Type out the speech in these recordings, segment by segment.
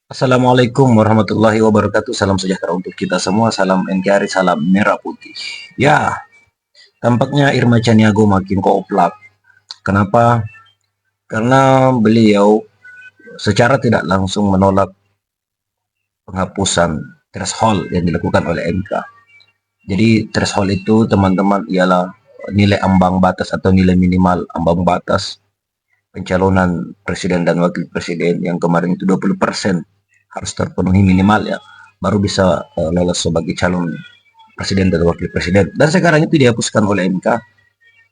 Assalamualaikum warahmatullahi wabarakatuh. Salam sejahtera untuk kita semua. Salam NKRI, salam merah putih. Ya, tampaknya Irma Caniago makin koplak. Kenapa? Karena beliau secara tidak langsung menolak penghapusan threshold yang dilakukan oleh MK. Jadi threshold itu teman-teman ialah nilai ambang batas atau nilai minimal ambang batas pencalonan presiden dan wakil presiden yang kemarin itu 20% harus terpenuhi minimal ya, baru bisa lolos sebagai calon presiden dan wakil presiden. Dan sekarang itu dihapuskan oleh MK,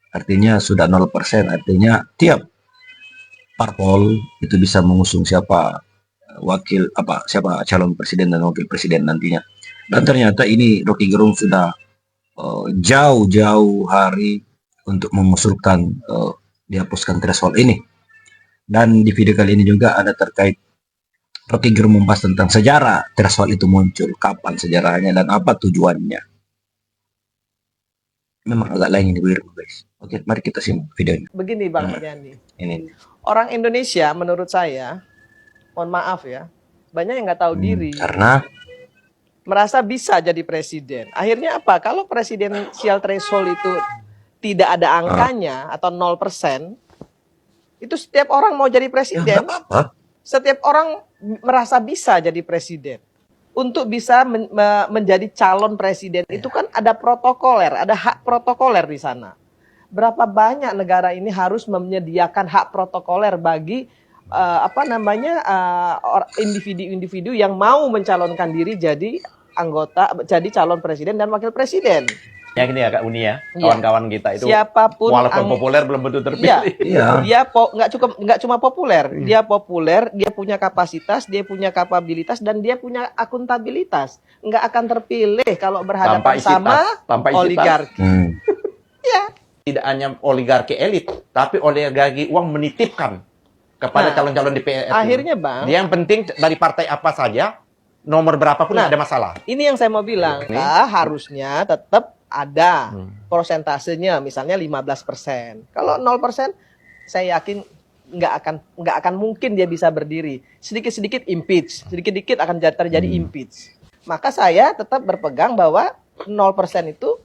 artinya sudah 0%, artinya tiap parpol itu bisa mengusung siapa siapa calon presiden dan wakil presiden nantinya. Dan ternyata ini Rocky Gerung sudah jauh-jauh hari untuk mengusulkan dihapuskan threshold ini. Dan di video kali ini juga ada terkait Rocky Gerung membahas tentang sejarah threshold itu muncul, kapan sejarahnya dan apa tujuannya. Memang agak lain ini guys. Oke, mari kita simak videonya. Begini Bang Mardhani, Ini. orang Indonesia menurut saya, mohon maaf ya, banyak yang nggak tahu diri, Karena merasa bisa jadi presiden. Akhirnya apa? Kalau presidensial threshold itu tidak ada angkanya atau 0%, itu setiap orang mau jadi ya presiden. nggak apa-apa. Setiap orang merasa bisa jadi presiden. Untuk bisa menjadi calon presiden itu kan ada protokoler, ada hak protokoler di sana. Berapa banyak negara ini harus menyediakan hak protokoler bagi individu-individu yang mau mencalonkan diri jadi jadi calon presiden dan wakil presiden. Yang ini ya Kak Uni ya, kawan-kawan kita itu Siapapun walaupun populer belum tentu terpilih. Iya. Dia nggak cuma populer, dia populer, dia punya kapasitas, dia punya kapabilitas dan dia punya akuntabilitas. Nggak akan terpilih kalau berhadapan sama oligarki. Ya. Tidak hanya oligarki elit, tapi oligarki uang menitipkan kepada calon-calon DPR. Akhirnya Bang, Dia yang penting dari partai apa saja, nomor berapapun ada masalah. Ini yang saya mau bilang, harusnya tetap ada persentasenya, misalnya 15%. Kalau 0%, saya yakin nggak akan mungkin dia bisa berdiri. Sedikit-sedikit impeach, sedikit-sedikit akan terjadi impeach. Maka saya tetap berpegang bahwa 0% itu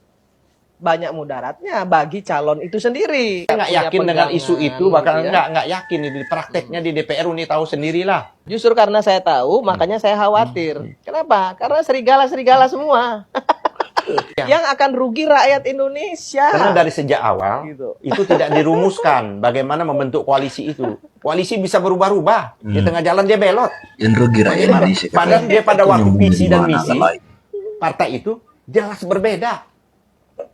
banyak mudaratnya bagi calon itu sendiri. Nggak yakin dengan isu itu, bahkan nggak yakin di prakteknya di DPR Uni tahu sendirilah. Justru karena saya tahu, makanya saya khawatir. Kenapa? Karena serigala-serigala semua. Yang akan rugi rakyat Indonesia. Karena dari sejak awal itu tidak dirumuskan bagaimana membentuk koalisi itu. Koalisi bisa berubah-ubah. Di tengah jalan dia belot. Yang rugi rakyat Indonesia. Padahal dia pada waktu visi dan misi partai itu jelas berbeda.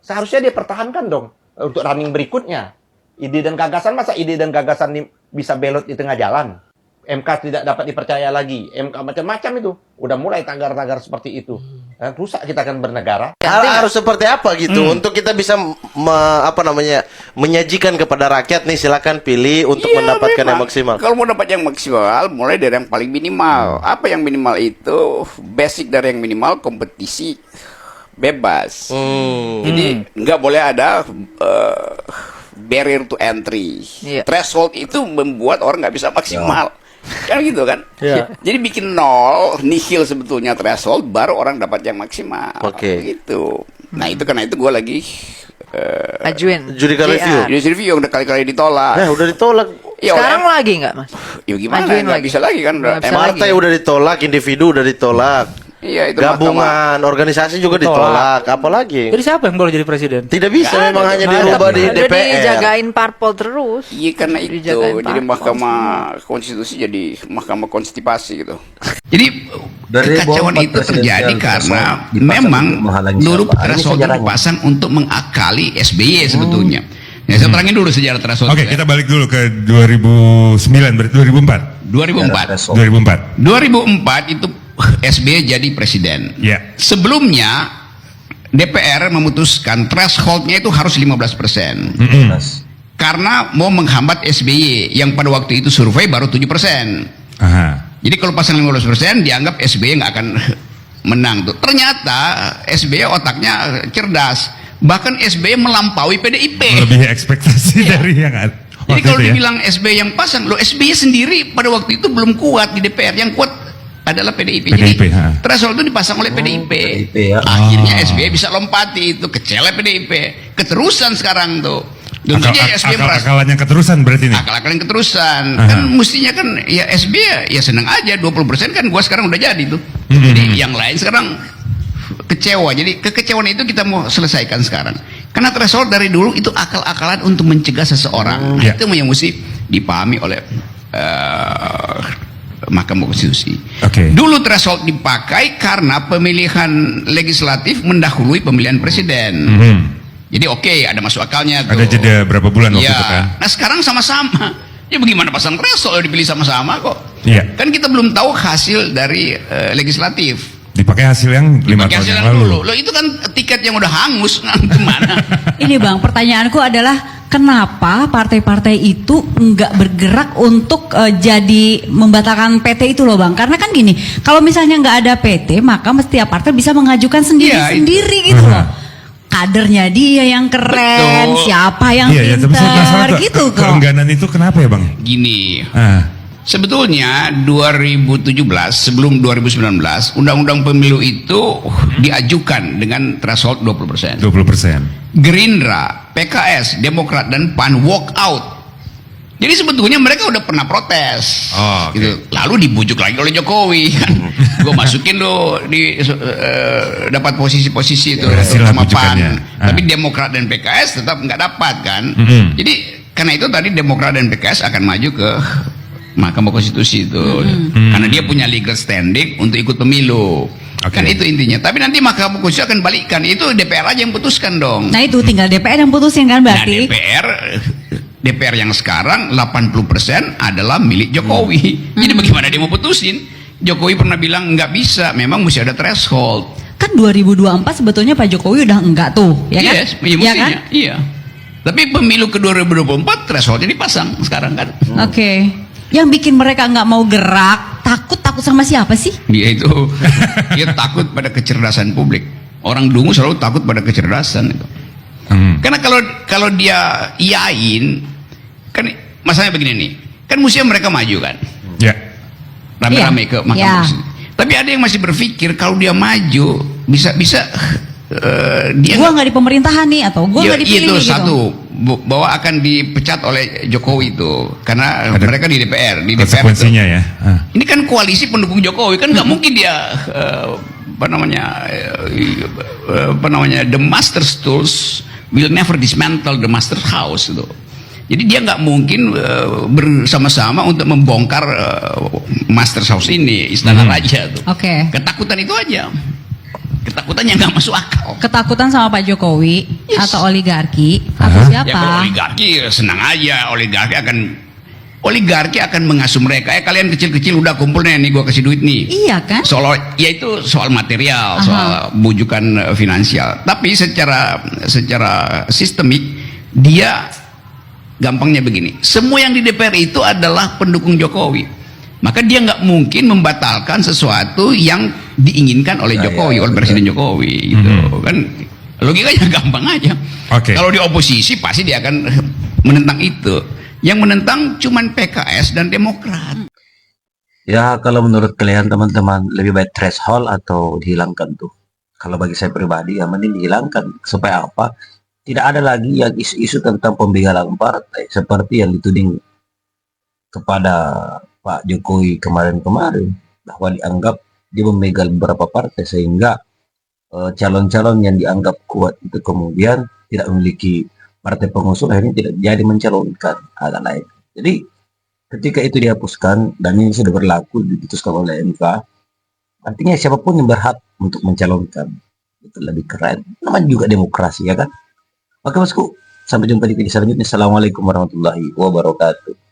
Seharusnya dia pertahankan dong untuk running berikutnya. Ide dan gagasan, masa ide dan gagasan ini bisa belot di tengah jalan? MK tidak dapat dipercaya lagi. MK macam-macam itu. Udah mulai tagar-tagar seperti itu. Rusak kita akan bernegara. Harus seperti apa gitu untuk kita bisa menyajikan kepada rakyat nih, silakan pilih untuk mendapatkan yang maksimal. Kalau mau dapat yang maksimal, mulai dari yang paling minimal. Apa yang minimal itu? Basic dari yang minimal kompetisi bebas. Jadi nggak boleh ada barrier to entry. Threshold itu membuat orang nggak bisa maksimal. Kan gitu kan? Jadi bikin nol, nihil sebetulnya threshold, baru orang dapat yang maksimal. Gitu. Nah itu karena itu gue lagi ajuin judicial review yang udah kali-kali ditolak. Udah ditolak. Ya, sekarang lagi nggak Mas? Ya gimana? Ajuin Nggak lagi. bisa lagi kan? Partai udah ditolak, individu udah ditolak. Iya, itu gabungan organisasi juga ditolak. Apalagi? Jadi siapa yang boleh jadi presiden? Tidak bisa, memang hanya dirubah di Udah DPR. dijagain parpol terus. Iya karena itu. Dijagain Jadi parpol Mahkamah Konstitusi jadi Mahkamah Konstipasi gitu. Jadi kekacauan itu terjadi karena memang seluruh threshold dipasang untuk mengakali SBY sebetulnya. Ya, saya terangin dulu sejarah threshold. Oke, kita balik dulu ke 2009, berarti 2004. 2004 itu SBY jadi presiden. Sebelumnya DPR memutuskan thresholdnya itu harus 15%. Karena mau menghambat SBY yang pada waktu itu survei baru 7%. Jadi kalau pasang 15% dianggap SBY nggak akan menang tuh. Ternyata SBY otaknya cerdas. Bahkan SBY melampaui PDIP. Lebih ekspektasi dari yang ada. Jadi kalau dibilang SBY yang pasang, lo SBY sendiri pada waktu itu belum kuat di DPR. Yang kuat adalah PDIP. PDIP, Jadi threshold itu dipasang oleh PDIP. PDIP ya. Akhirnya SBY bisa lompati itu, kecewa PDIP. Keterusan sekarang tuh. Tentunya SBY merasa Akal-akalannya keterusan berarti nih. akal-akalan keterusan. Kan mestinya kan ya SBY ya senang aja 20% kan gua sekarang udah jadi tuh. Jadi yang lain sekarang kecewa. Jadi kekecewaan itu kita mau selesaikan sekarang. Karena threshold dari dulu itu akal-akalan untuk mencegah seseorang. Nah, itu yang mesti dipahami oleh Mahkamah Konstitusi. Dulu threshold dipakai karena pemilihan legislatif mendahului pemilihan presiden. Jadi ada masuk akalnya tuh. Ada jeda berapa bulan waktu itu kan? Nah sekarang sama-sama. Ya bagaimana pasang threshold dipilih sama-sama kok? Iya. Kan kita belum tahu hasil dari legislatif. Dipakai hasil yang 5 Dipakai tahun hasil yang yang lalu. dulu. Loh itu kan tiket yang udah hangus, kemana? Ini Bang, pertanyaanku adalah kenapa partai-partai itu nggak bergerak untuk jadi membatalkan PT itu loh Bang? Karena kan gini, kalau misalnya nggak ada PT, maka setiap partai bisa mengajukan sendiri-sendiri gitu loh. Kadernya dia yang keren, Betul. siapa yang Iya, tapi saya penasaran pintar gitu kok. keengganan itu kenapa ya Bang? Gini, Ah, sebetulnya 2017 sebelum 2019 undang-undang pemilu itu diajukan dengan threshold 20%. 20%. Gerindra, PKS, Demokrat dan PAN walk out. Jadi sebetulnya mereka udah pernah protes, Oh, oke. gitu. Lalu dibujuk lagi oleh Jokowi. Gue masukin lo di dapat posisi-posisi itu Berhasil lah sama PAN. bujukannya. Tapi Demokrat dan PKS tetap nggak dapat kan. Jadi karena itu tadi Demokrat dan PKS akan maju ke Mahkamah Konstitusi itu, karena dia punya legal standing untuk ikut pemilu. Kan itu intinya. Tapi nanti Mahkamah Konstitusi akan balikkan. Itu DPR aja yang putuskan dong. Nah itu tinggal DPR yang putusin kan Nah berarti. DPR yang sekarang 80% adalah milik Jokowi. Jadi bagaimana dia mau putusin? Jokowi pernah bilang nggak bisa, memang mesti ada threshold. Kan 2024 sebetulnya Pak Jokowi udah enggak tuh, ya kan? Yes, iya, Ya mestinya, kan? iya. Tapi pemilu ke 2024 thresholdnya dipasang sekarang kan. Oke. Yang bikin mereka nggak mau gerak, takut sama siapa sih? Dia itu dia takut pada kecerdasan publik. Orang dungu selalu takut pada kecerdasan itu. Karena kalau dia iyain, kan masalahnya begini nih, kan mestinya mereka maju kan, Ya. rame-rame Iya. ke Mahkamah Iya. Konstitusi. Tapi ada yang masih berpikir kalau dia maju bisa dia Gua nggak di pemerintahan nih atau gua nggak dipilih itu nih, gitu. satu bahwa akan dipecat oleh Jokowi itu karena mereka di DPR Konsekuensinya itu. ya. Ah. Ini kan koalisi pendukung Jokowi kan nggak mungkin dia apa namanya the master's tools will never dismantle the master's house itu. Jadi dia nggak mungkin bersama-sama untuk membongkar master's house ini, istana raja tuh. Oke. Ketakutan itu aja. Ketakutan yang nggak masuk akal. Ketakutan sama Pak Jokowi Yes. atau oligarki atau Ya kalau siapa? oligarki senang aja, oligarki akan mengasuh mereka. Kalian kecil-kecil udah kumpul nih gua kasih duit nih. Iya kan? Ya itu soal material, soal bujukan finansial. Tapi secara sistemik dia gampangnya begini. Semua yang di DPR itu adalah pendukung Jokowi. Maka dia nggak mungkin membatalkan sesuatu yang diinginkan oleh Jokowi, oleh Presiden Jokowi gitu. Kan logikanya gampang aja. Oke. Kalau di oposisi pasti dia akan menentang itu. Yang menentang cuman PKS dan Demokrat. Ya kalau menurut kalian teman-teman lebih baik threshold atau dihilangkan tuh? Kalau bagi saya pribadi ya mending dihilangkan. Supaya apa? Tidak ada lagi yang isu-isu tentang pembegalan partai seperti yang dituding kepada Pak Jokowi kemarin-kemarin, bahwa dianggap dia membegal beberapa partai sehingga calon-calon yang dianggap kuat itu kemudian tidak memiliki partai pengusung, akhirnya tidak jadi mencalonkan agak lain. Jadi ketika itu dihapuskan dan ini sudah berlaku diputuskan oleh MK, artinya siapapun yang berhak untuk mencalonkan itu lebih keren. Namanya juga demokrasi ya kan. Oke bosku, sampai jumpa di video selanjutnya. Assalamualaikum warahmatullahi wabarakatuh.